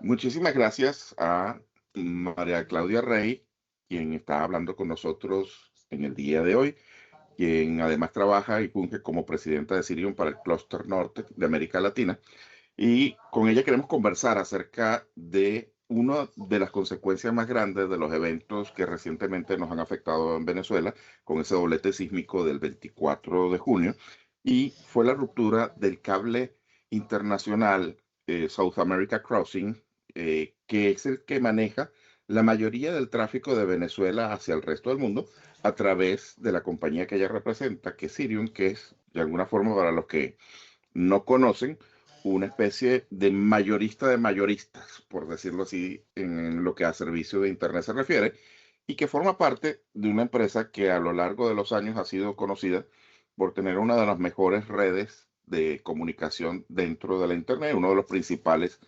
Muchísimas gracias a María Claudia Rey, quien está hablando con nosotros en el día de hoy, quien además trabaja y funge como presidenta de Sirium para el Clúster Norte de América Latina. Y con ella queremos conversar acerca de una de las consecuencias más grandes de los eventos que recientemente nos han afectado en Venezuela, con ese doblete sísmico del 24 de junio, y fue la ruptura del cable internacional South America Crossing, que es el que maneja la mayoría del tráfico de Venezuela hacia el resto del mundo a través de la compañía que ella representa, que es Sirium, que es de alguna forma, para los que no conocen, una especie de mayorista de mayoristas, por decirlo así, en lo que a servicio de Internet se refiere, y que forma parte de una empresa que a lo largo de los años ha sido conocida por tener una de las mejores redes de comunicación dentro de la Internet, uno de los principales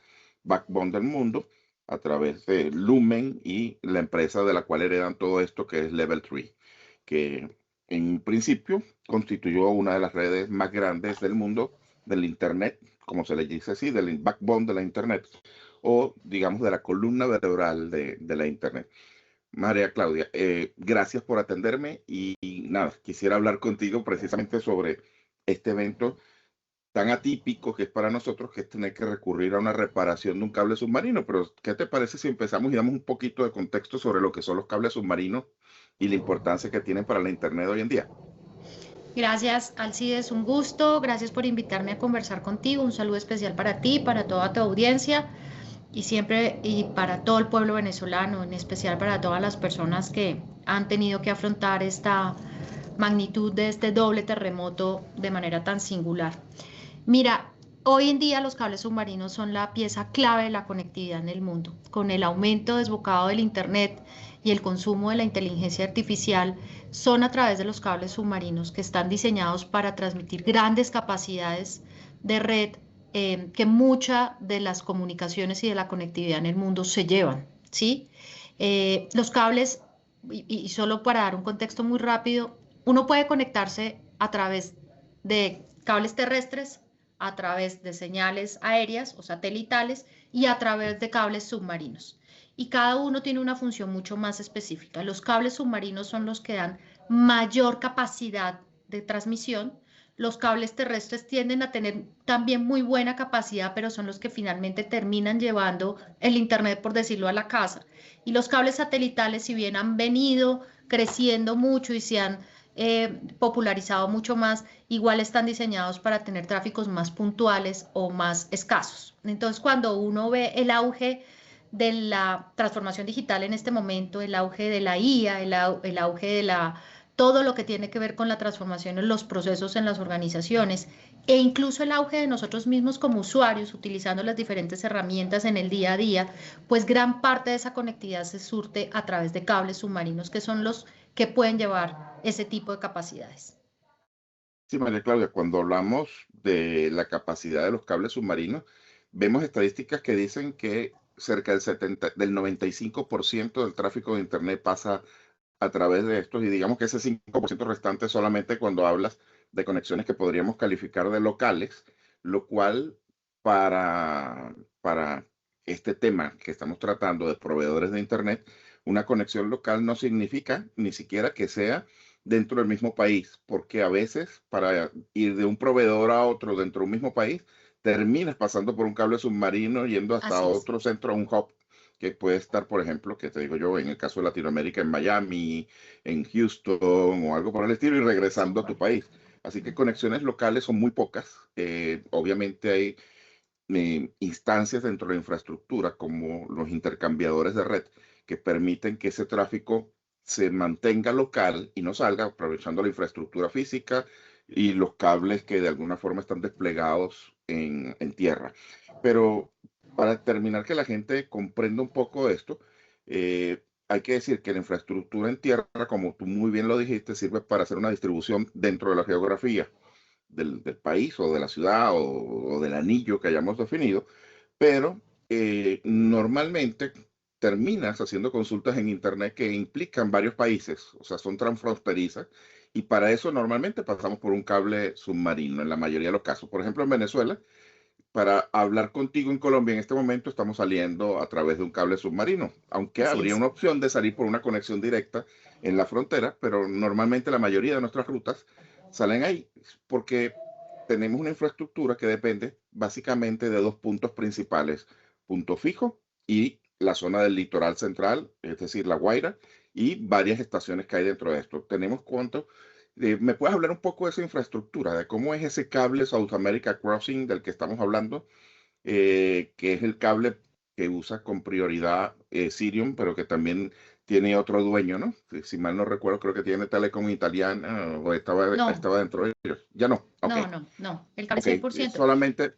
backbone del mundo, a través de Lumen y la empresa de la cual heredan todo esto, que es Level 3, que en principio constituyó una de las redes más grandes del mundo del Internet, como se le dice así, del backbone de la Internet, o digamos de la columna vertebral de la Internet. María Claudia, gracias por atenderme y nada, quisiera hablar contigo precisamente sobre este evento tan atípico que es para nosotros, que es tener que recurrir a una reparación de un cable submarino. Pero, ¿qué te parece si empezamos y damos un poquito de contexto sobre lo que son los cables submarinos y la importancia que tienen para la Internet hoy en día? Gracias, Alcides, un gusto. Gracias por invitarme a conversar contigo. Un saludo especial para ti, para toda tu audiencia y siempre y para todo el pueblo venezolano, en especial para todas las personas que han tenido que afrontar esta magnitud de este doble terremoto de manera tan singular. Mira, hoy en día los cables submarinos son la pieza clave de la conectividad en el mundo. Con el aumento desbocado del Internet y el consumo de la inteligencia artificial, son a través de los cables submarinos que están diseñados para transmitir grandes capacidades de red, que muchas de las comunicaciones y de la conectividad en el mundo se llevan, ¿sí? Los cables, y solo para dar un contexto muy rápido, uno puede conectarse a través de cables terrestres, a través de señales aéreas o satelitales y a través de cables submarinos. Y cada uno tiene una función mucho más específica. Los cables submarinos son los que dan mayor capacidad de transmisión. Los cables terrestres tienden a tener también muy buena capacidad, pero son los que finalmente terminan llevando el Internet, por decirlo, a la casa. Y los cables satelitales, si bien han venido creciendo mucho y se han popularizado mucho más, igual están diseñados para tener tráficos más puntuales o más escasos. Entonces, cuando uno ve el auge de la transformación digital en este momento, el auge de la IA, el auge de todo lo que tiene que ver con la transformación en los procesos en las organizaciones e incluso el auge de nosotros mismos como usuarios utilizando las diferentes herramientas en el día a día, pues gran parte de esa conectividad se surte a través de cables submarinos que son los que pueden llevar ese tipo de capacidades. Sí, María Claudia, cuando hablamos de la capacidad de los cables submarinos, vemos estadísticas que dicen que cerca del 95% del tráfico de Internet pasa a través de estos, y digamos que ese 5% restante solamente cuando hablas de conexiones que podríamos calificar de locales, lo cual para este tema que estamos tratando de proveedores de Internet, una conexión local no significa ni siquiera que sea dentro del mismo país, porque a veces para ir de un proveedor a otro dentro de un mismo país, terminas pasando por un cable submarino yendo hasta Así es. otro centro, un hub que puede estar, por ejemplo, que te digo yo, en el caso de Latinoamérica, en Miami, en Houston o algo por el estilo, y regresando a tu país. Así que conexiones locales son muy pocas. Obviamente hay instancias dentro de la infraestructura, como los intercambiadores de red, que permiten que ese tráfico se mantenga local y no salga, aprovechando la infraestructura física y los cables que de alguna forma están desplegados en tierra. Pero para terminar, que la gente comprenda un poco esto, hay que decir que la infraestructura en tierra, como tú muy bien lo dijiste, sirve para hacer una distribución dentro de la geografía del país o de la ciudad o del anillo que hayamos definido, pero normalmente terminas haciendo consultas en Internet que implican varios países, o sea, son transfronterizas, y para eso normalmente pasamos por un cable submarino en la mayoría de los casos. Por ejemplo, en Venezuela para hablar contigo en Colombia en este momento estamos saliendo a través de un cable submarino, aunque Así habría es. una opción de salir por una conexión directa en la frontera, pero normalmente la mayoría de nuestras rutas salen ahí porque tenemos una infraestructura que depende básicamente de dos puntos principales: punto fijo y la zona del litoral central, es decir, La Guaira, y varias estaciones que hay dentro de esto. Tenemos cuánto. ¿Me puedes hablar un poco de esa infraestructura, de cómo es ese cable South America Crossing del que estamos hablando, que es el cable que usa con prioridad Sirium, pero que también tiene otro dueño, ¿no? Si mal no recuerdo, creo que tiene Telecom Italiana o No, estaba dentro de ellos. Ya no, ok, no. El cable ok, 100%. solamente,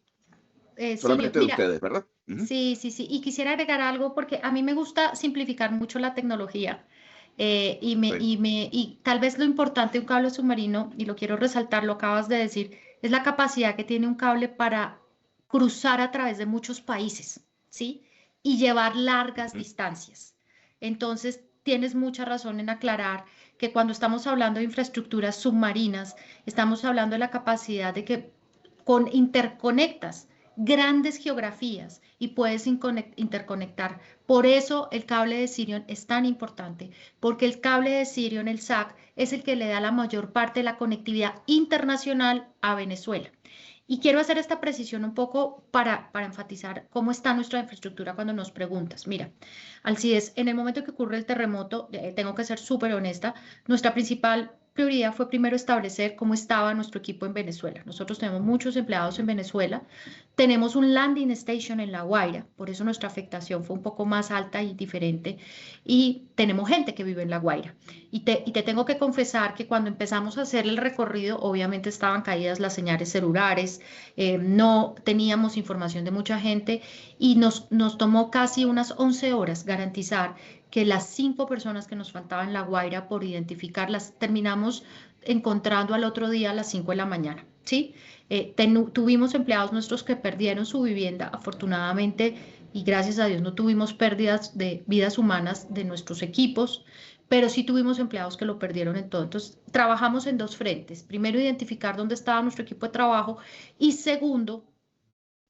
Sirio, solamente de mira, ustedes, ¿verdad? Ujú. sí. Y quisiera agregar algo porque a mí me gusta simplificar mucho la tecnología. Sí. Y tal vez lo importante de un cable submarino, y lo quiero resaltar, lo acabas de decir, es la capacidad que tiene un cable para cruzar a través de muchos países, ¿sí? Y llevar largas Ujú. distancias. Entonces, tienes mucha razón en aclarar que cuando estamos hablando de infraestructuras submarinas, estamos hablando de la capacidad de que interconectas grandes geografías y puedes interconectar. Por eso el cable de Sirion es tan importante, porque el cable de Sirion, el SAC, es el que le da la mayor parte de la conectividad internacional a Venezuela. Y quiero hacer esta precisión un poco para enfatizar cómo está nuestra infraestructura cuando nos preguntas. Mira, Alcides, en el momento que ocurre el terremoto, tengo que ser súper honesta, nuestra principal prioridad fue primero establecer cómo estaba nuestro equipo en Venezuela. Nosotros tenemos muchos empleados en Venezuela, tenemos un landing station en La Guaira, por eso nuestra afectación fue un poco más alta y diferente, y tenemos gente que vive en La Guaira. Y te tengo que confesar que cuando empezamos a hacer el recorrido, obviamente estaban caídas las señales celulares, no teníamos información de mucha gente y nos tomó casi unas 11 horas garantizar que las 5 personas que nos faltaban en La Guaira por identificarlas, terminamos encontrando al otro día a las 5 de la mañana, ¿sí? Tuvimos empleados nuestros que perdieron su vivienda, afortunadamente, y gracias a Dios no tuvimos pérdidas de vidas humanas de nuestros equipos, pero sí tuvimos empleados que lo perdieron en todo. Entonces, trabajamos en dos frentes. Primero, identificar dónde estaba nuestro equipo de trabajo y segundo,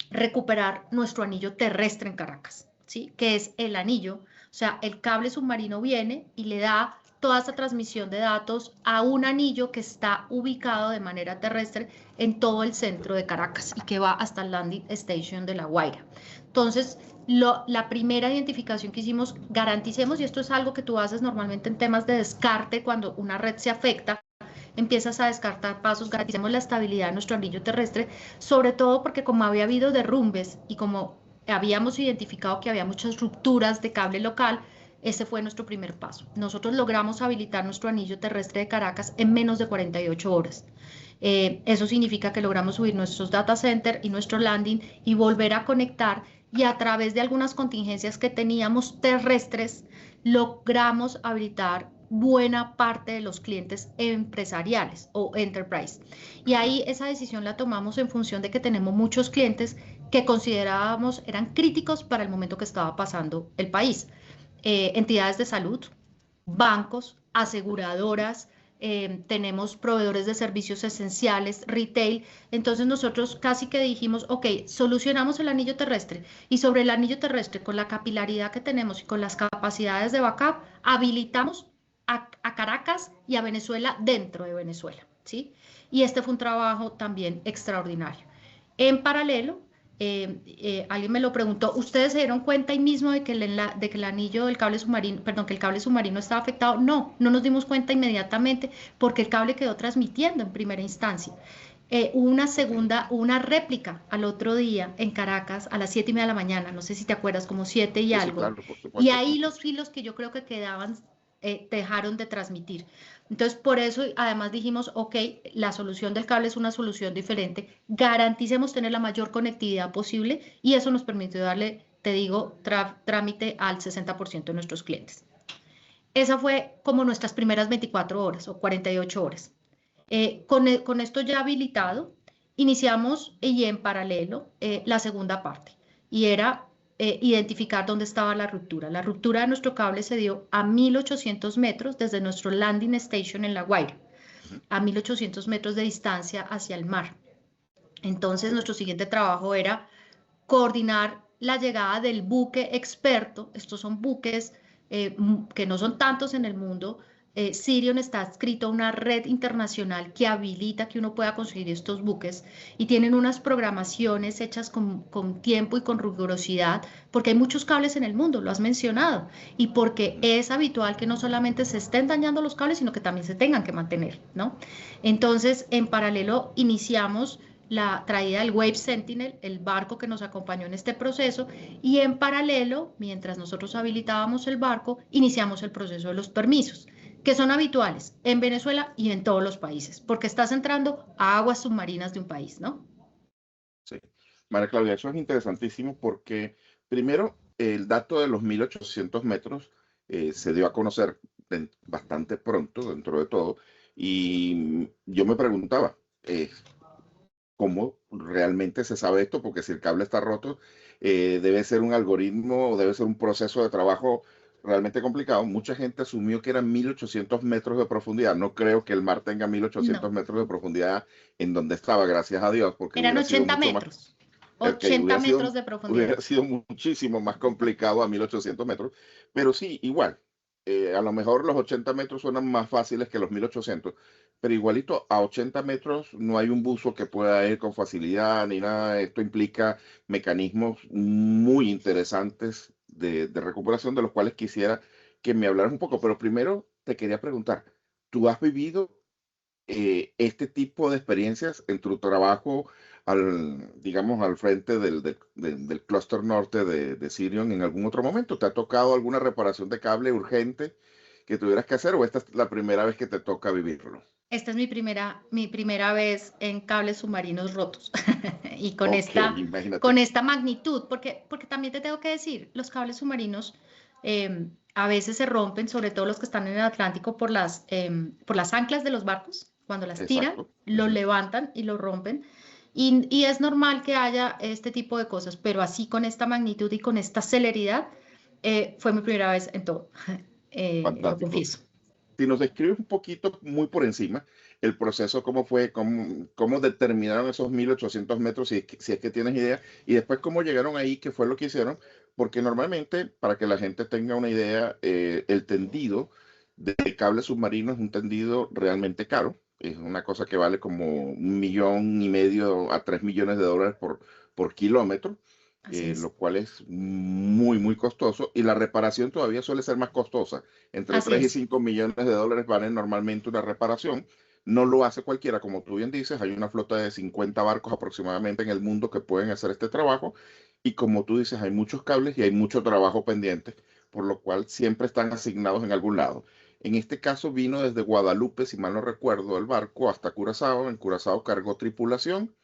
recuperar nuestro anillo terrestre en Caracas, ¿sí? Que es el anillo, o sea, el cable submarino viene y le da toda esta transmisión de datos a un anillo que está ubicado de manera terrestre en todo el centro de Caracas y que va hasta el landing station de La Guaira. Entonces, la primera identificación que hicimos, garanticemos, y esto es algo que tú haces normalmente en temas de descarte cuando una red se afecta, empiezas a descartar pasos, garanticemos la estabilidad de nuestro anillo terrestre, sobre todo porque como había habido derrumbes y como habíamos identificado que había muchas rupturas de cable local, ese fue nuestro primer paso. Nosotros logramos habilitar nuestro anillo terrestre de Caracas en menos de 48 horas. Eso significa que logramos subir nuestros data center y nuestro landing y volver a conectar y a través de algunas contingencias que teníamos terrestres, logramos habilitar buena parte de los clientes empresariales o enterprise. Y ahí esa decisión la tomamos en función de que tenemos muchos clientes que considerábamos eran críticos para el momento que estaba pasando el país. Entidades de salud, bancos, aseguradoras, tenemos proveedores de servicios esenciales, retail. Entonces nosotros casi que dijimos, ok, solucionamos el anillo terrestre y sobre el anillo terrestre con la capilaridad que tenemos y con las capacidades de backup, habilitamos a Caracas y a Venezuela dentro de Venezuela, ¿sí? Y este fue un trabajo también extraordinario. En paralelo, alguien me lo preguntó, ¿ustedes se dieron cuenta ahí mismo de que el anillo del cable submarino, perdón, que el cable submarino estaba afectado? No nos dimos cuenta inmediatamente porque el cable quedó transmitiendo en primera instancia. Una réplica al otro día en Caracas a las 7:30 de la mañana, no sé si te acuerdas, como 7 y Sí, sí, algo. claro, por Y supuesto. ahí los filos que yo creo que quedaban dejaron de transmitir. Entonces, por eso además dijimos, ok, la solución del cable es una solución diferente, garanticemos tener la mayor conectividad posible y eso nos permitió darle, te digo, trámite al 60% de nuestros clientes. Esa fue como nuestras primeras 24 horas o 48 horas. Con esto ya habilitado, iniciamos y en paralelo la segunda parte y era identificar dónde estaba la ruptura. La ruptura de nuestro cable se dio a 1800 metros desde nuestro landing station en La Guaira, Ujú. a 1800 metros de distancia hacia el mar. Entonces nuestro siguiente trabajo era coordinar la llegada del buque experto. Estos son buques que no son tantos en el mundo. Sirion está adscrito a una red internacional que habilita que uno pueda conseguir estos buques y tienen unas programaciones hechas con tiempo y con rigurosidad, porque hay muchos cables en el mundo, lo has mencionado, y porque es habitual que no solamente se estén dañando los cables, sino que también se tengan que mantener, ¿no? Entonces, en paralelo, iniciamos la traída del Wave Sentinel, el barco que nos acompañó en este proceso, y en paralelo, mientras nosotros habilitábamos el barco, iniciamos el proceso de los permisos, que son habituales en Venezuela y en todos los países, porque estás entrando a aguas submarinas de un país, ¿no? Sí. María Claudia, eso es interesantísimo porque primero el dato de los 1800 metros se dio a conocer bastante pronto dentro de todo y yo me preguntaba, ¿cómo realmente se sabe esto? Porque si el cable está roto, debe ser un algoritmo o debe ser un proceso de trabajo realmente complicado. Mucha gente asumió que eran 1800 metros de profundidad. No creo que el mar tenga 1800 No, metros de profundidad en donde estaba, gracias a Dios, porque eran hubiera sido 80 mucho más, metros, que 80 metros de profundidad. hubiera sido muchísimo más complicado a 1800 metros. Pero sí, igual. A lo mejor los 80 metros suenan más fáciles que los 1800, pero igualito a 80 metros no hay un buzo que pueda ir con facilidad ni nada. Esto implica mecanismos muy interesantes de recuperación, de los cuales quisiera que me hablaras un poco. Pero primero te quería preguntar, ¿tú has vivido este tipo de experiencias en tu trabajo, digamos, al frente del clúster norte de Sirion en algún otro momento? ¿Te ha tocado alguna reparación de cable urgente que tuvieras que hacer o esta es la primera vez que te toca vivirlo? Esta es mi primera vez en cables submarinos rotos y Ok, imagínate. con esta magnitud, porque también te tengo que decir, los cables submarinos a veces se rompen, sobre todo los que están en el Atlántico, por las anclas de los barcos. Cuando las tiran, Exacto. los Ujú. levantan y los rompen. Y es normal que haya este tipo de cosas, pero así con esta magnitud y con esta celeridad, fue mi primera vez en todo, lo Fantástico. confieso. Si nos describes un poquito, muy por encima, el proceso, cómo fue, cómo determinaron esos 1800 metros, si es que tienes idea, y después cómo llegaron ahí, qué fue lo que hicieron, porque normalmente, para que la gente tenga una idea, el tendido de cable submarino es un tendido realmente caro, es una cosa que vale como 1,5 millones a 3 millones de dólares por kilómetro, Así es, lo cual es muy, muy costoso, y la reparación todavía suele ser más costosa. Entre así 3 y es. 5 millones de dólares vale normalmente una reparación. No lo hace cualquiera, como tú bien dices, hay una flota de 50 barcos aproximadamente en el mundo que pueden hacer este trabajo. Y como tú dices, hay muchos cables y hay mucho trabajo pendiente, por lo cual siempre están asignados en algún lado. En este caso vino desde Guadalupe, si mal no recuerdo, el barco hasta Curazao. En Curazao cargó tripulación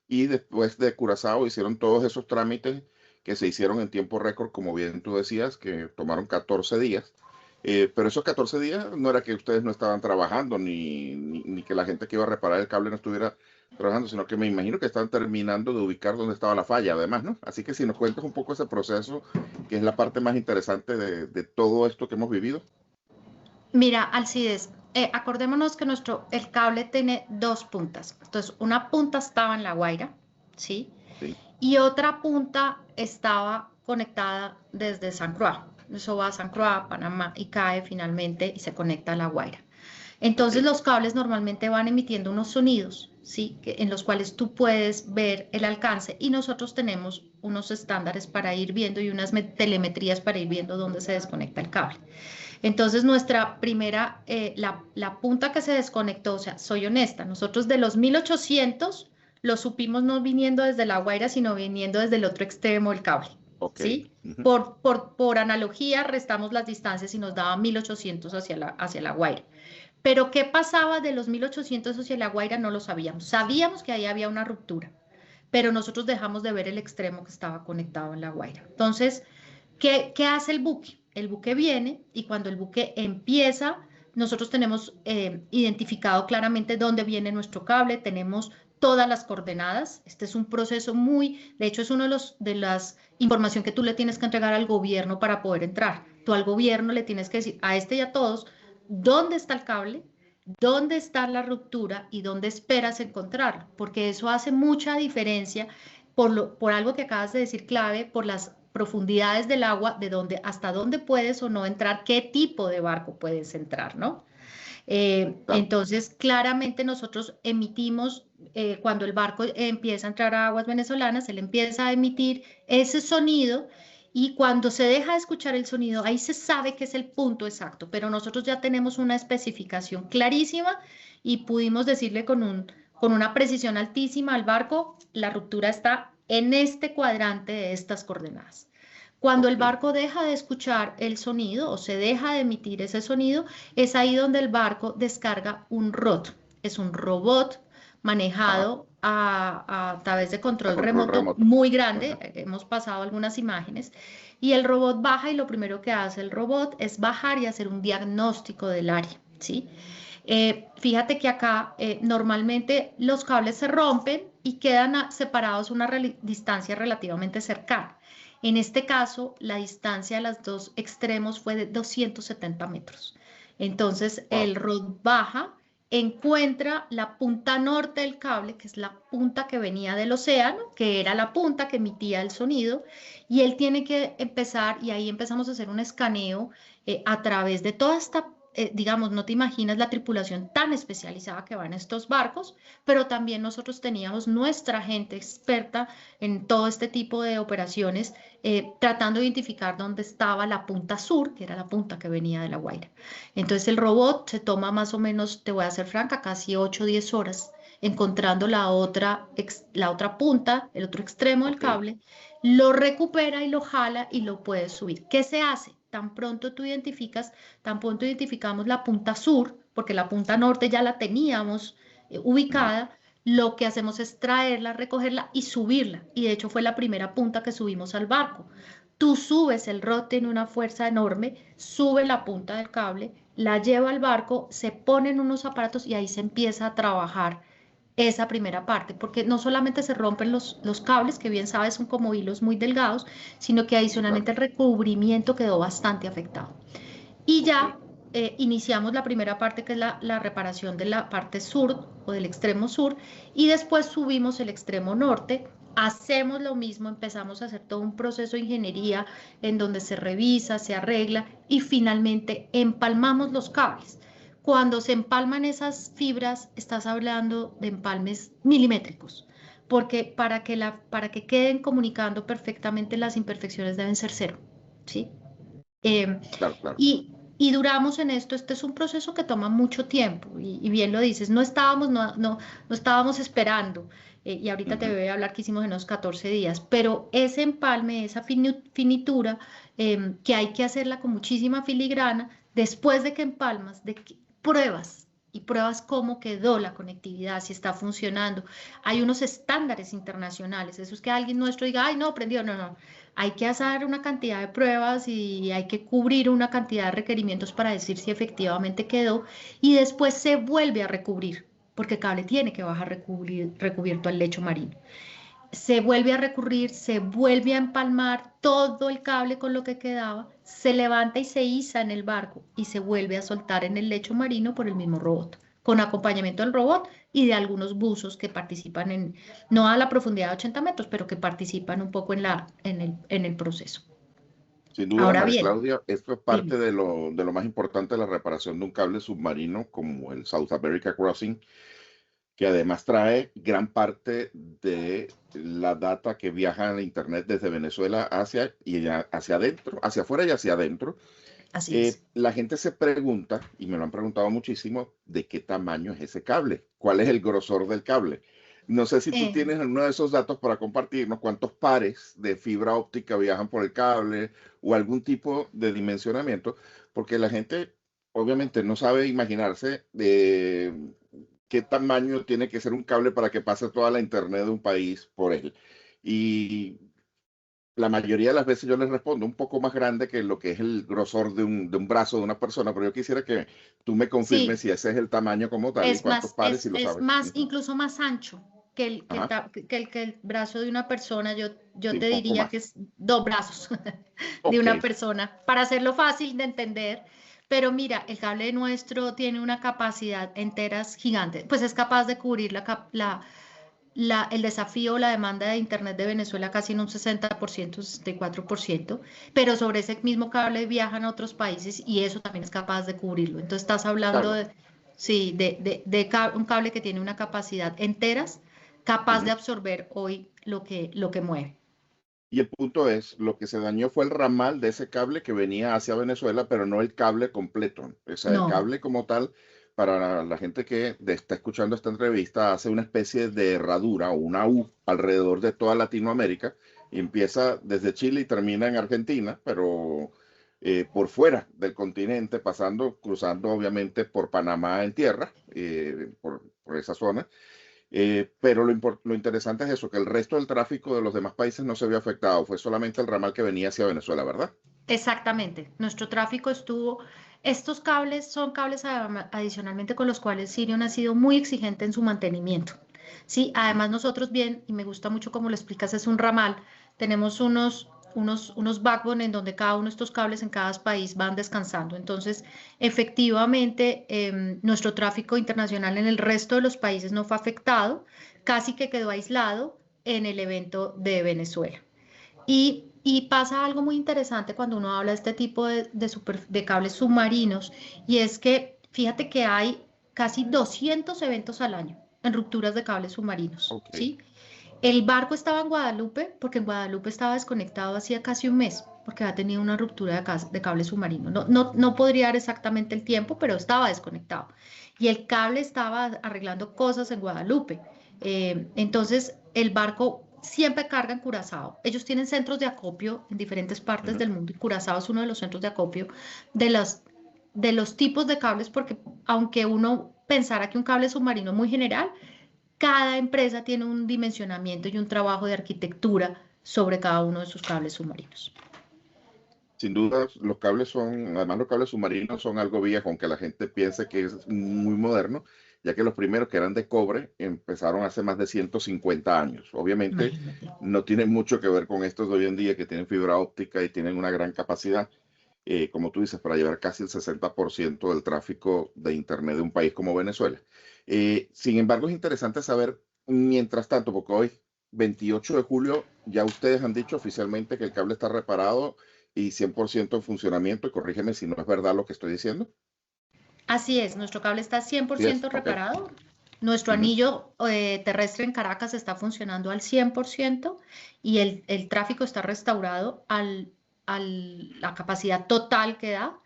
y después de Curazao hicieron todos esos trámites que se hicieron en tiempo récord, como bien tú decías, que tomaron 14 días. Pero esos 14 días no era que ustedes no estaban trabajando, ni que la gente que iba a reparar el cable no estuviera trabajando, sino que me imagino que estaban terminando de ubicar dónde estaba la falla, además, ¿no? Así que si nos cuentas un poco ese proceso, que es la parte más interesante de todo esto que hemos vivido. Mira, Alcides, acordémonos que el cable tiene dos puntas. Entonces, una punta estaba en La Guaira, ¿sí? Sí, Y otra punta estaba conectada desde San Croix. Eso va a San Croix, Panamá, y cae finalmente y se conecta a La Guaira. ok, Entonces los cables normalmente van emitiendo unos sonidos, ¿sí? En los cuales tú puedes ver el alcance y nosotros tenemos unos estándares para ir viendo y unas telemetrías para ir viendo dónde se desconecta el cable. Entonces nuestra primera, la punta que se desconectó, o sea, soy honesta, nosotros de los 1800 lo supimos no viniendo desde La Guaira, sino viniendo desde el otro extremo del cable, ok. ¿sí? Ujú. Por analogía, restamos las distancias y nos daba 1800 hacia la Guaira. Pero ¿qué pasaba de los 1800 hacia La Guaira? No lo sabíamos. Sabíamos que ahí había una ruptura, pero nosotros dejamos de ver el extremo que estaba conectado en La Guaira. Entonces, ¿qué hace el buque? El buque viene y cuando el buque empieza, nosotros tenemos identificado claramente dónde viene nuestro cable, tenemos todas las coordenadas. Este es un proceso de hecho es uno de las información que tú le tienes que entregar al gobierno para poder entrar. Tú al gobierno le tienes que decir a este y a todos dónde está el cable, dónde está la ruptura y dónde esperas encontrarlo, porque eso hace mucha diferencia por algo que acabas de decir clave, por las profundidades del agua, hasta dónde puedes o no entrar, qué tipo de barco puedes entrar, ¿no? Claro. Entonces, claramente nosotros emitimos, cuando el barco empieza a entrar a aguas venezolanas, él empieza a emitir ese sonido y cuando se deja de escuchar el sonido, ahí se sabe que es el punto exacto, pero nosotros ya tenemos una especificación clarísima y pudimos decirle con una precisión altísima al barco, la ruptura está en este cuadrante de estas coordenadas. Cuando el Ok. barco deja de escuchar el sonido o se deja de emitir ese sonido, es ahí donde el barco descarga un ROT. Es un robot Ajá. manejado a través de A control control remoto remoto. muy grande. Ajá. Hemos pasado algunas imágenes. Y el robot baja y lo primero que hace el robot es bajar y hacer un diagnóstico del área, ¿sí? Fíjate que acá normalmente los cables se rompen y quedan separados a una distancia relativamente cercana. En este caso, la distancia de los dos extremos fue de 270 metros. Entonces, Wow. el rod baja, encuentra la punta norte del cable, que es la punta que venía del océano, que era la punta que emitía el sonido, y él tiene que empezar, y ahí empezamos a hacer un escaneo a través de toda esta, digamos, no te imaginas la tripulación tan especializada que va en estos barcos, pero también nosotros teníamos nuestra gente experta en todo este tipo de operaciones, tratando de identificar dónde estaba la punta sur, que era la punta que venía de La Guaira. Entonces el robot se toma más o menos, te voy a ser franca, casi 8 o 10 horas encontrando la otra punta, el otro extremo del Ok. cable, lo recupera y lo jala y lo puedes subir. ¿Qué se hace? Tan pronto identificamos la punta sur, porque la punta norte ya la teníamos Ujú. ubicada, lo que hacemos es traerla, recogerla y subirla. Y de hecho fue la primera punta que subimos al barco. Tú subes, el rod tiene una fuerza enorme, sube la punta del cable, la lleva al barco, se ponen unos aparatos y ahí se empieza a trabajar esa primera parte, porque no solamente se rompen los cables, que bien sabes son como hilos muy delgados, sino que Sí, claro. adicionalmente el recubrimiento quedó bastante afectado. Y Ok. ya iniciamos la primera parte, que es la reparación de la parte sur o del extremo sur, y después subimos el extremo norte. Hacemos lo mismo, empezamos a hacer todo un proceso de ingeniería en donde se revisa, se arregla y finalmente empalmamos los cables. Cuando se empalman esas fibras, estás hablando de empalmes milimétricos, porque para que queden comunicando perfectamente las imperfecciones deben ser cero, ¿sí? Eh, Claro, claro. y duramos en esto, este es un proceso que toma mucho tiempo y bien lo dices, no estábamos esperando y ahorita te Ujú. voy a hablar que hicimos en unos 14 días, pero ese empalme, esa finitura que hay que hacerla con muchísima filigrana, después de que empalmas, pruebas y pruebas cómo quedó la conectividad, si está funcionando. Hay unos estándares internacionales, eso es que alguien nuestro diga, ay, no, prendió, no, no. Hay que hacer una cantidad de pruebas y hay que cubrir una cantidad de requerimientos para decir si efectivamente quedó y después se vuelve a recubrir, porque el cable tiene que bajar recubierto al lecho marino. Se vuelve a recurrir, se vuelve a empalmar todo el cable con lo que quedaba, se levanta y se iza en el barco y se vuelve a soltar en el lecho marino por el mismo robot, con acompañamiento del robot y de algunos buzos que participan no a la profundidad de 80 metros, pero que participan un poco en el proceso. Sin duda, Ahora María bien, Claudia, esto es dime. parte de lo más importante de la reparación de un cable submarino como el South America Crossing, que además trae gran parte de la data que viaja en Internet desde Venezuela hacia adentro, hacia afuera y hacia adentro. Así es. La gente se pregunta, y me lo han preguntado muchísimo, de qué tamaño es ese cable, cuál es el grosor del cable. No sé si tú Eh, tienes alguno de esos datos para compartirnos, cuántos pares de fibra óptica viajan por el cable o algún tipo de dimensionamiento, porque la gente obviamente no sabe imaginarse de qué tamaño tiene que ser un cable para que pase toda la internet de un país por él. Y la mayoría de las veces yo les respondo un poco más grande que lo que es el grosor de un brazo de una persona, pero yo quisiera que tú me confirmes sí, si ese es el tamaño como tal y cuántos pares, si lo es sabes. más, Ujú. incluso más ancho Ajá, que el brazo de una persona. Yo sí, un te poco diría que más. es 2 brazos de Ok, una persona, para hacerlo fácil de entender. Pero mira, el cable nuestro tiene una capacidad enteras gigante, pues es capaz de cubrir el desafío, la demanda de Internet de Venezuela casi en un 60%, 64%, pero sobre ese mismo cable viajan a otros países y eso también es capaz de cubrirlo. Entonces estás hablando Claro. de, sí, un cable que tiene una capacidad enteras, capaz de Ujú. absorber hoy lo que mueve. Y el punto es, lo que se dañó fue el ramal de ese cable que venía hacia Venezuela, pero no el cable completo. O sea, el No, cable como tal, para la gente que está escuchando esta entrevista, hace una especie de herradura o una U alrededor de toda Latinoamérica y empieza desde Chile y termina en Argentina, pero por fuera del continente, cruzando obviamente por Panamá en tierra, por esa zona. Pero lo interesante es eso, que el resto del tráfico de los demás países no se vio afectado, fue solamente el ramal que venía hacia Venezuela, ¿verdad? exactamente. Nuestro tráfico estuvo, estos cables son cables adicionalmente con los cuales Sirion ha sido muy exigente en su mantenimiento. Sí, Ujú, además nosotros bien, y me gusta mucho como lo explicas, es un ramal, tenemos unos backbone en donde cada uno de estos cables en cada país van descansando. Entonces, efectivamente, nuestro tráfico internacional en el resto de los países no fue afectado, casi que quedó aislado en el evento de Venezuela. Y pasa algo muy interesante cuando uno habla de este tipo de cables submarinos, y es que fíjate que hay casi 200 eventos al año en rupturas de cables submarinos, ok. ¿sí? El barco estaba en Guadalupe porque en Guadalupe estaba desconectado hacía casi un mes porque había tenido una ruptura de cable submarino. No podría dar exactamente el tiempo, pero estaba desconectado. Y el cable estaba arreglando cosas en Guadalupe. Entonces, el barco siempre carga en Curazao. Ellos tienen centros de acopio en diferentes partes Ujú. del mundo y Curazao es uno de los centros de acopio de de los tipos de cables, porque aunque uno pensara que un cable submarino es muy general, cada empresa tiene un dimensionamiento y un trabajo de arquitectura sobre cada uno de sus cables submarinos. Sin duda, además los cables submarinos son algo viejo, aunque la gente piense que es muy moderno, ya que los primeros que eran de cobre empezaron hace más de 150 años. Obviamente Imagínate. no tienen mucho que ver con estos de hoy en día que tienen fibra óptica y tienen una gran capacidad, como tú dices, para llevar casi el 60% del tráfico de Internet de un país como Venezuela. Sin embargo, es interesante saber, mientras tanto, porque hoy, 28 de julio, ya ustedes han dicho oficialmente que el cable está reparado y 100% en funcionamiento, y corrígeme si no es verdad lo que estoy diciendo. Así es, nuestro cable está Sí es, 100% ok. reparado. Nuestro Ujú. anillo terrestre en Caracas está funcionando al 100% y el tráfico está restaurado a la capacidad total que da.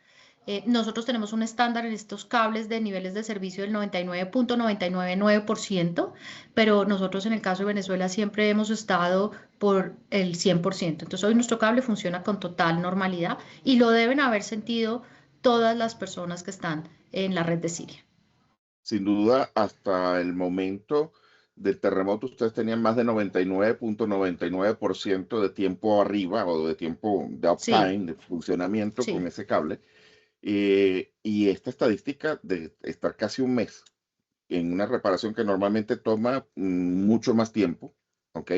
Nosotros tenemos un estándar en estos cables de niveles de servicio del 99.999%, pero nosotros en el caso de Venezuela siempre hemos estado por el 100%. Entonces hoy nuestro cable funciona con total normalidad y lo deben haber sentido todas las personas que están en la red de Siria. Sin duda, hasta el momento del terremoto, ustedes tenían más de 99.99% de tiempo arriba o de tiempo de Sí, uptime, de funcionamiento con sí, ese cable. Y esta estadística de estar casi un mes en una reparación que normalmente toma mucho más tiempo, ¿ok?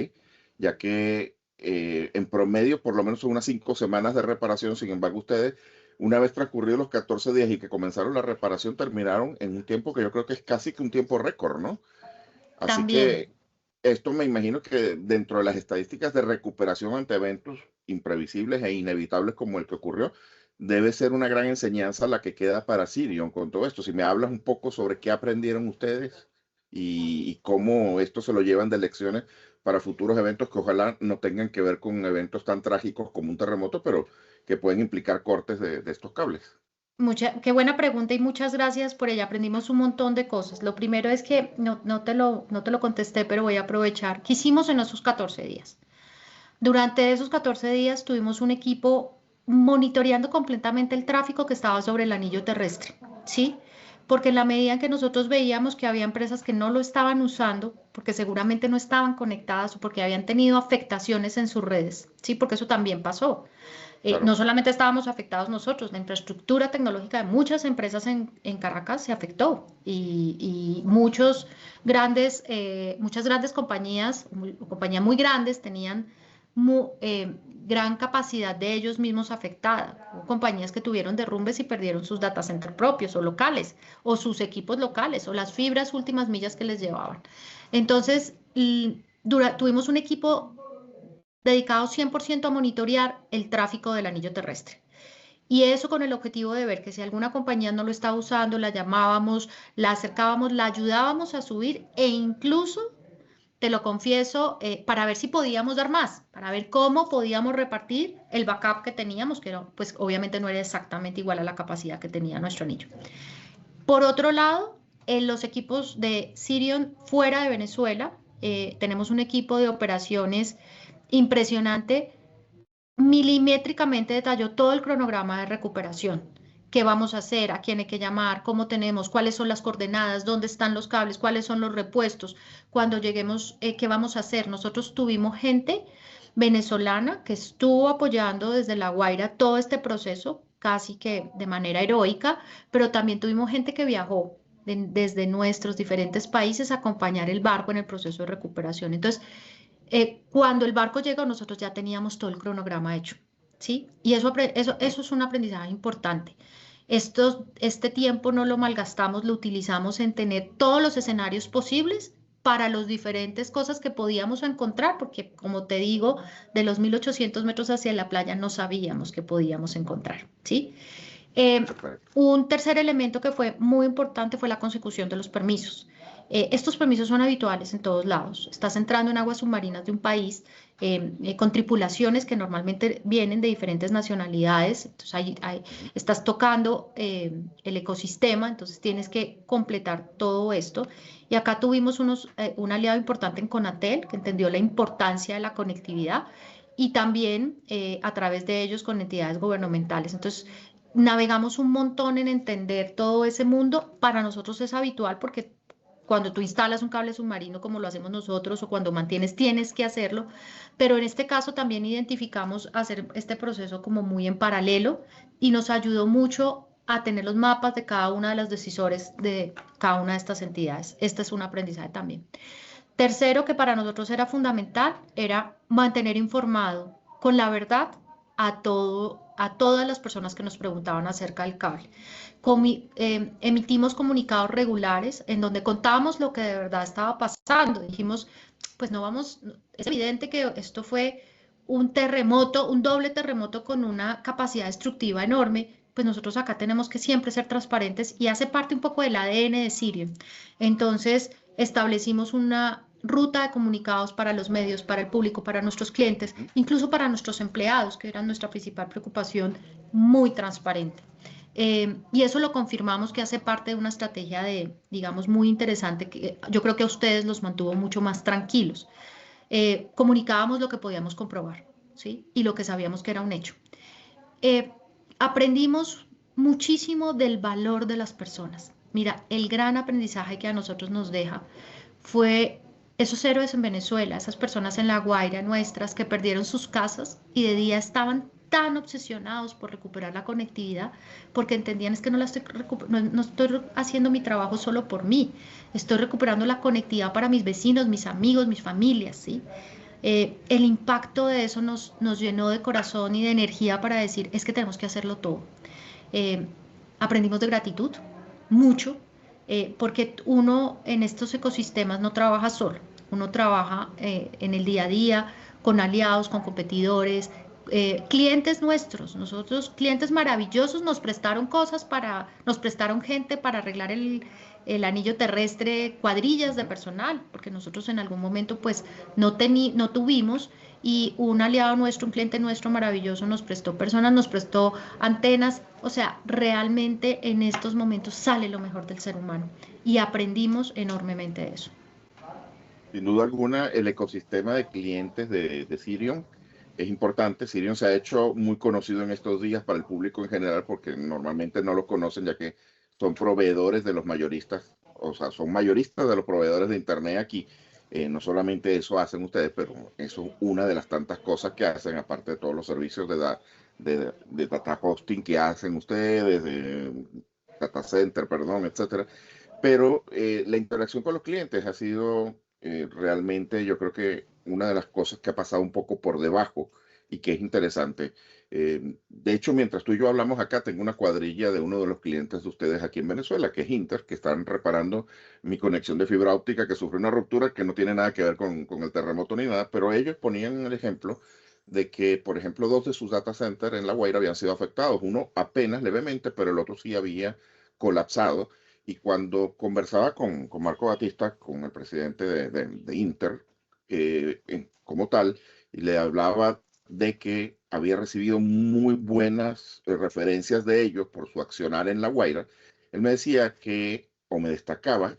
Ya que en promedio por lo menos son unas 5 semanas de reparación. Sin embargo, ustedes, una vez transcurridos los 14 días y que comenzaron la reparación, terminaron en un tiempo que yo creo que es casi que un tiempo récord, ¿no? Así también. que esto me imagino que dentro de las estadísticas de recuperación ante eventos imprevisibles e inevitables como el que ocurrió, debe ser una gran enseñanza la que queda para Sirion con todo esto. Si me hablas un poco sobre qué aprendieron ustedes y cómo esto se lo llevan de lecciones para futuros eventos que ojalá no tengan que ver con eventos tan trágicos como un terremoto, pero que pueden implicar cortes de estos cables. Qué buena pregunta y muchas gracias por ella. Aprendimos un montón de cosas. Lo primero es que no te lo contesté, pero voy a aprovechar. ¿Qué hicimos en esos 14 días? Durante esos 14 días tuvimos un equipo monitoreando completamente el tráfico que estaba sobre el anillo terrestre, ¿sí? Porque en la medida en que nosotros veíamos que había empresas que no lo estaban usando, porque seguramente no estaban conectadas o porque habían tenido afectaciones en sus redes, ¿sí? Porque eso también pasó. No Claro. solamente estábamos afectados nosotros, la infraestructura tecnológica de muchas empresas en Caracas se afectó y muchas grandes compañías, compañías muy grandes tenían gran capacidad de ellos mismos afectada. Hubo compañías que tuvieron derrumbes y perdieron sus data centers propios o locales, o sus equipos locales, o las fibras últimas millas que les llevaban. Entonces, tuvimos un equipo dedicado 100% a monitorear el tráfico del anillo terrestre. Y eso con el objetivo de ver que si alguna compañía no lo estaba usando, la llamábamos, la acercábamos, la ayudábamos a subir e incluso, te lo confieso, para ver si podíamos dar más, para ver cómo podíamos repartir el backup que teníamos, que pues obviamente no era exactamente igual a la capacidad que tenía nuestro anillo. Por otro lado, en los equipos de Sirion fuera de Venezuela, tenemos un equipo de operaciones impresionante, milimétricamente detalló todo el cronograma de recuperación. ¿Qué vamos a hacer? ¿A quién hay que llamar? ¿Cómo tenemos? ¿Cuáles son las coordenadas? ¿Dónde están los cables? ¿Cuáles son los repuestos? Cuando lleguemos, ¿qué vamos a hacer? Nosotros tuvimos gente venezolana que estuvo apoyando desde La Guaira todo este proceso, casi que de manera heroica, pero también tuvimos gente que viajó desde nuestros diferentes países a acompañar el barco en el proceso de recuperación. Entonces, cuando el barco llegó, nosotros ya teníamos todo el cronograma hecho, ¿sí? Y eso es un aprendizaje importante. Este tiempo no lo malgastamos, lo utilizamos en tener todos los escenarios posibles para las diferentes cosas que podíamos encontrar, porque como te digo, de los 1800 metros hacia la playa no sabíamos que podíamos encontrar, ¿sí? Un tercer elemento que fue muy importante fue la consecución de los permisos. Estos permisos son habituales en todos lados. Estás entrando en aguas submarinas de un país con tripulaciones que normalmente vienen de diferentes nacionalidades. Entonces estás tocando el ecosistema, entonces tienes que completar todo esto. Y acá tuvimos un aliado importante en Conatel, que entendió la importancia de la conectividad y también a través de ellos con entidades gubernamentales. Entonces, navegamos un montón en entender todo ese mundo. Para nosotros es habitual porque cuando tú instalas un cable submarino como lo hacemos nosotros o cuando mantienes, tienes que hacerlo. Pero en este caso también identificamos hacer este proceso como muy en paralelo y nos ayudó mucho a tener los mapas de cada una de los decisores de cada una de estas entidades. Este es un aprendizaje también. Tercero, que para nosotros era fundamental, era mantener informado con la verdad a todas las personas que nos preguntaban acerca del cable. Emitimos comunicados regulares en donde contábamos lo que de verdad estaba pasando. Dijimos, pues no vamos, es evidente que esto fue un terremoto, un doble terremoto con una capacidad destructiva enorme, pues nosotros acá tenemos que siempre ser transparentes y hace parte un poco del ADN de Sirion. Entonces, establecimos una ruta de comunicados para los medios, para el público, para nuestros clientes, incluso para nuestros empleados, que eran nuestra principal preocupación, muy transparente. Y eso lo confirmamos que hace parte de una estrategia digamos, muy interesante, que yo creo que a ustedes los mantuvo mucho más tranquilos. Comunicábamos lo que podíamos comprobar, ¿sí? Y lo que sabíamos que era un hecho. Aprendimos muchísimo del valor de las personas. Mira, el gran aprendizaje que a nosotros nos deja fue esos héroes en Venezuela, esas personas en La Guaira nuestras que perdieron sus casas y de día estaban tan obsesionados por recuperar la conectividad porque entendían es que no estoy haciendo mi trabajo solo por mí, estoy recuperando la conectividad para mis vecinos, mis amigos, mis familias, ¿sí? El impacto de eso nos llenó de corazón y de energía para decir es que tenemos que hacerlo todo. Aprendimos de gratitud, mucho, porque uno en estos ecosistemas no trabaja solo, uno trabaja en el día a día con aliados, con competidores, clientes nuestros, nosotros clientes maravillosos nos prestaron cosas nos prestaron gente para arreglar el anillo terrestre, cuadrillas de personal, porque nosotros en algún momento pues no tuvimos y un aliado nuestro, un cliente nuestro maravilloso nos prestó personas, nos prestó antenas, o sea, realmente en estos momentos sale lo mejor del ser humano y aprendimos enormemente de eso. Sin duda alguna, el ecosistema de clientes de Sirion es importante. Sirion se ha hecho muy conocido en estos días para el público en general porque normalmente no lo conocen ya que son proveedores de los mayoristas, o sea, son mayoristas de los proveedores de Internet aquí. No solamente eso hacen ustedes, pero eso es una de las tantas cosas que hacen, aparte de todos los servicios de data hosting que hacen ustedes, de data center, perdón, etcétera. Pero la interacción con los clientes ha sido realmente yo creo que una de las cosas que ha pasado un poco por debajo y que es interesante. De hecho, mientras tú y yo hablamos acá, tengo una cuadrilla de uno de los clientes de ustedes aquí en Venezuela, que es Inter, que están reparando mi conexión de fibra óptica que sufre una ruptura que no tiene nada que ver con el terremoto ni nada, pero ellos ponían el ejemplo de que, por ejemplo, dos de sus data centers en La Guaira habían sido afectados, uno apenas levemente, pero el otro sí había colapsado. Y cuando conversaba con Marco Batista, con el presidente de Inter, como tal, y le hablaba de que había recibido muy buenas referencias de ellos por su accionar en La Guaira, él me decía que, o me destacaba,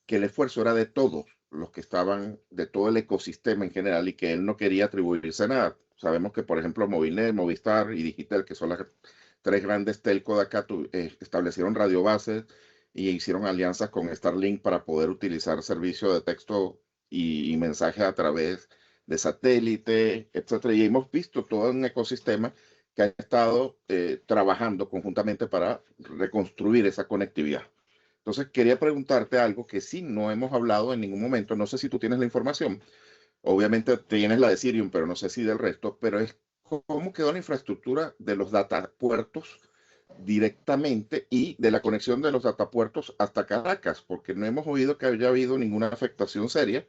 que el esfuerzo era de todos los que estaban, de todo el ecosistema en general, y que él no quería atribuirse nada. Sabemos que, por ejemplo, Movilnet, Movistar y Digitel, que son las tres grandes telco de acá, establecieron radiobases y hicieron alianzas con Starlink para poder utilizar servicios de texto y mensajes a través de satélite, etcétera. Y hemos visto todo un ecosistema que ha estado trabajando conjuntamente para reconstruir esa conectividad. Entonces, quería preguntarte algo que sí no hemos hablado en ningún momento. No sé si tú tienes la información. Obviamente tienes la de Sirium, pero no sé si del resto. Pero es cómo quedó la infraestructura de los datapuertos directamente y de la conexión de los datapuertos hasta Caracas, porque no hemos oído que haya habido ninguna afectación seria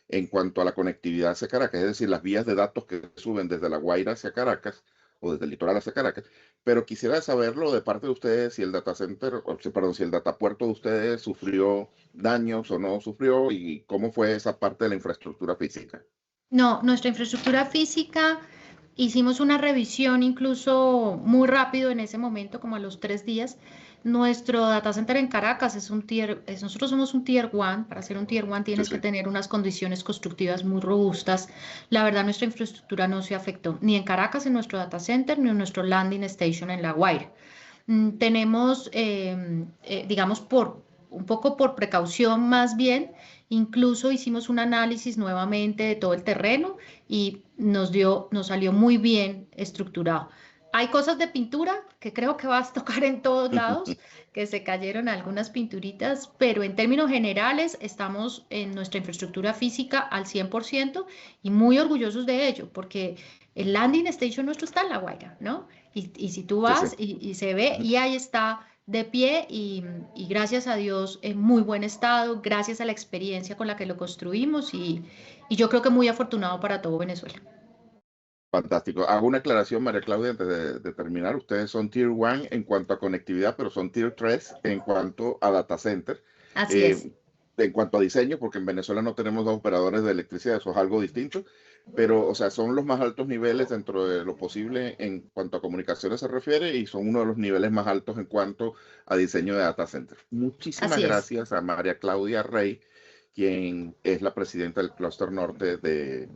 en cuanto a la conectividad hacia Caracas, es decir, las vías de datos que suben desde La Guaira hacia Caracas o desde el litoral hacia Caracas. Pero quisiera saberlo de parte de ustedes si el data center, perdón, si el datapuerto de ustedes sufrió daños o no sufrió y cómo fue esa parte de la infraestructura física. No, nuestra infraestructura física, hicimos una revisión incluso muy rápido en ese momento, como a los 3 días. Nuestro data center en Caracas es un nosotros somos un tier 1. Para ser un tier 1 Sí, tienes que sí. tener unas condiciones constructivas muy robustas. La verdad, nuestra infraestructura no se afectó ni en Caracas, en nuestro data center, ni en nuestro landing station en La Guaira. Tenemos, digamos, un poco por precaución más bien, incluso hicimos un análisis nuevamente de todo el terreno y nos salió muy bien estructurado. Hay cosas de pintura que creo que vas a tocar en todos lados, que se cayeron algunas pinturitas, pero en términos generales estamos en nuestra infraestructura física al 100% y muy orgullosos de ello, porque el landing station nuestro está en La Guaira, ¿no? Y si tú Sí, sí. vas y se ve, y ahí está de pie y gracias a Dios en muy buen estado, gracias a la experiencia con la que lo construimos y yo creo que muy afortunado para todo Venezuela. Fantástico. Hago una aclaración, María Claudia, antes de terminar. Ustedes son Tier 1 en cuanto a conectividad, pero son Tier 3 en cuanto a data center. Así es, Eh, en cuanto a diseño, porque en Venezuela no tenemos dos operadores de electricidad, eso es algo distinto, pero, o sea, son los más altos niveles dentro de lo posible en cuanto a comunicaciones se refiere y son uno de los niveles más altos en cuanto a diseño de data center. Muchísimas así es. gracias a María Claudia Rey, quien es la presidenta del Clúster Norte de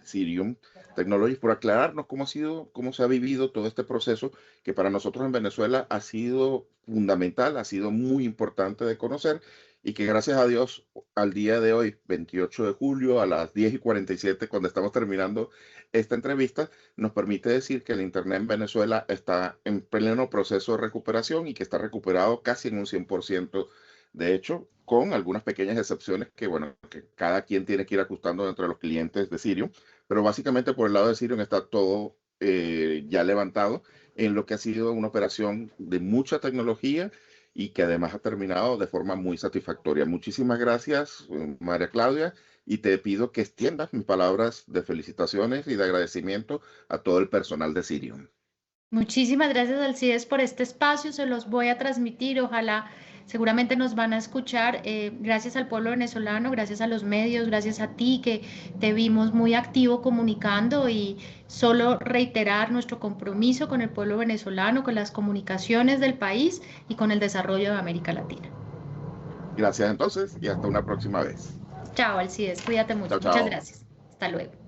Sirium Technologies, por aclararnos cómo ha sido, cómo se ha vivido todo este proceso que para nosotros en Venezuela ha sido fundamental, ha sido muy importante de conocer y que gracias a Dios al día de hoy, 28 de julio a las 10:47, cuando estamos terminando esta entrevista, nos permite decir que el Internet en Venezuela está en pleno proceso de recuperación y que está recuperado casi en un 100%. De hecho, con algunas pequeñas excepciones que, bueno, que cada quien tiene que ir ajustando entre los clientes de Sirium, pero básicamente por el lado de Sirium está todo ya levantado en lo que ha sido una operación de mucha tecnología y que además ha terminado de forma muy satisfactoria. Muchísimas gracias, María Claudia, y te pido que extiendas mis palabras de felicitaciones y de agradecimiento a todo el personal de Sirium. Muchísimas gracias, Alcides, por este espacio. Se los voy a transmitir. Ojalá, seguramente nos van a escuchar. Gracias al pueblo venezolano, gracias a los medios, gracias a ti que te vimos muy activo comunicando y solo reiterar nuestro compromiso con el pueblo venezolano, con las comunicaciones del país y con el desarrollo de América Latina. Gracias entonces y hasta una próxima vez. Chao, Alcides. Cuídate Chao, mucho. Muchas chao. gracias. Hasta luego.